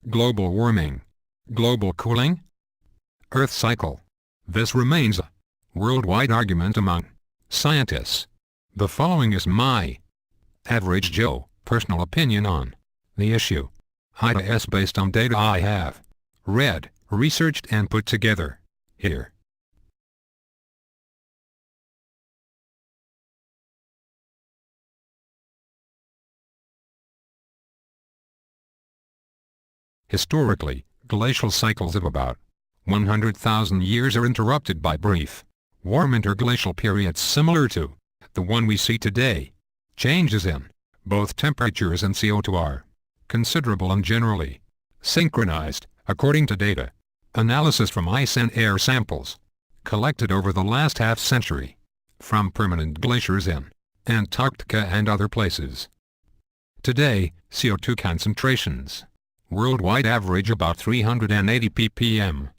Global warming. Global cooling. Earth cycle. This remains a worldwide argument among scientists. The following is my average Joe personal opinion on the issue. IDA based on data I have read, researched and put together here. Historically, glacial cycles of about 100,000 years are interrupted by brief, warm interglacial periods similar to the one we see today. Changes in both temperatures and CO2 are considerable and generally synchronized, according to data analysis from ice and air samples collected over the last half-century from permanent glaciers in Antarctica and other places. Today, CO2 concentrations worldwide average about 380 ppm.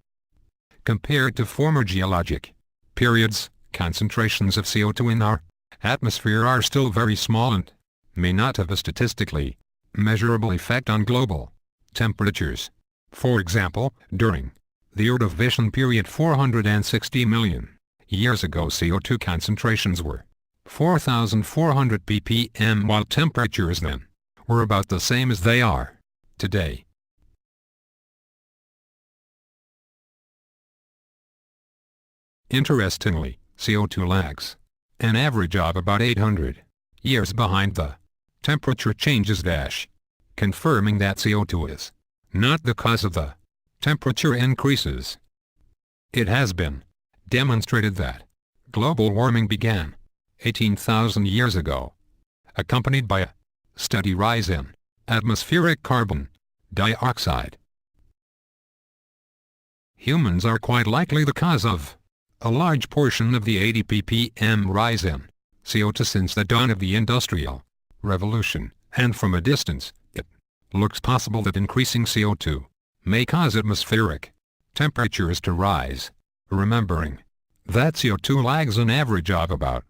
Compared to former geologic periods, concentrations of CO2 in our atmosphere are still very small and may not have a statistically measurable effect on global temperatures. For example, during the Ordovician period 460 million years ago, CO2 concentrations were 4,400 ppm while temperatures then were about the same as they are today. Interestingly, CO2 lags an average of about 800 years behind the temperature changes, confirming that CO2 is not the cause of the temperature increases. It has been demonstrated that global warming began 18,000 years ago, accompanied by a steady rise in atmospheric carbon dioxide. Humans are quite likely the cause of a large portion of the 80 ppm rise in CO2 since the dawn of the Industrial Revolution, and from a distance, it looks possible that increasing CO2 may cause atmospheric temperatures to rise. Remembering that CO2 lags an average of about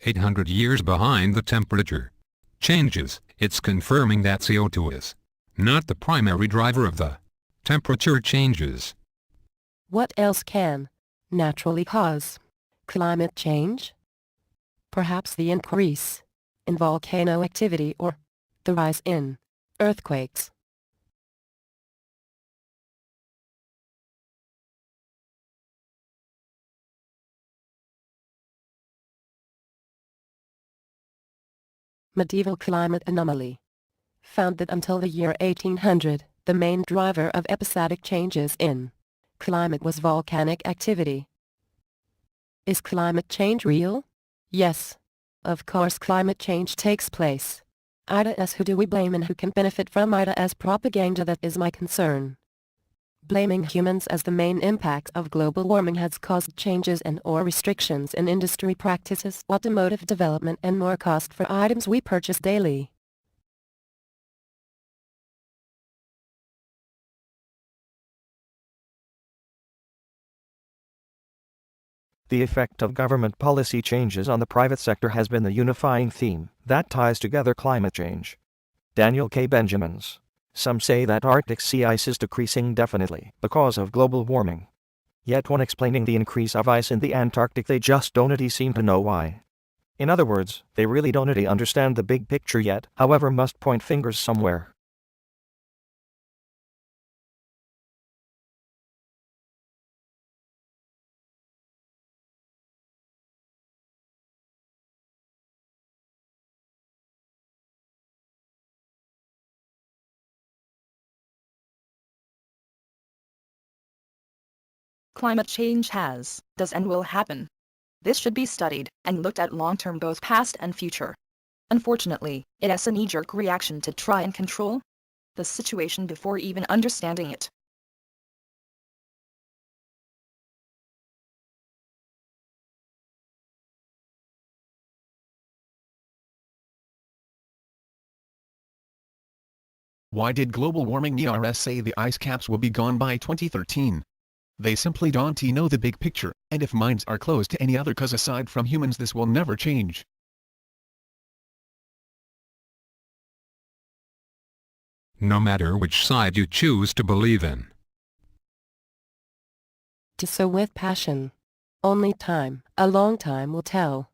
800 years behind the temperature changes, it's confirming that CO2 is not the primary driver of the temperature changes. What else can naturally cause climate change? Perhaps the increase in volcano activity or the rise in earthquakes. Medieval climate anomaly found that until the year 1800, the main driver of episodic changes in climate was volcanic activity. Is climate change real? Yes. Of course climate change takes place. IDA, who do we blame and who can benefit from IDA propaganda? That is my concern. Blaming humans as the main impact of global warming has caused changes and or restrictions in industry practices, automotive development and more cost for items we purchase daily. The effect of government policy changes on the private sector has been the unifying theme that ties together climate change. Daniel K. Benjamins. Some say that Arctic sea ice is decreasing definitely because of global warming. Yet when explaining the increase of ice in the Antarctic, they just don't seem to know why. In other words, they really don't understand the big picture yet, however must point fingers somewhere. Climate change does and will happen. This should be studied and looked at long-term, both past and future. Unfortunately, it has a knee-jerk reaction to try and control the situation before even understanding it. Why did global warming NERS say the ice caps will be gone by 2013? They simply don't know the big picture, and if minds are closed to any other cause aside from humans, this will never change. no matter which side you choose to believe in. To sow with passion. Only time, a long time will tell.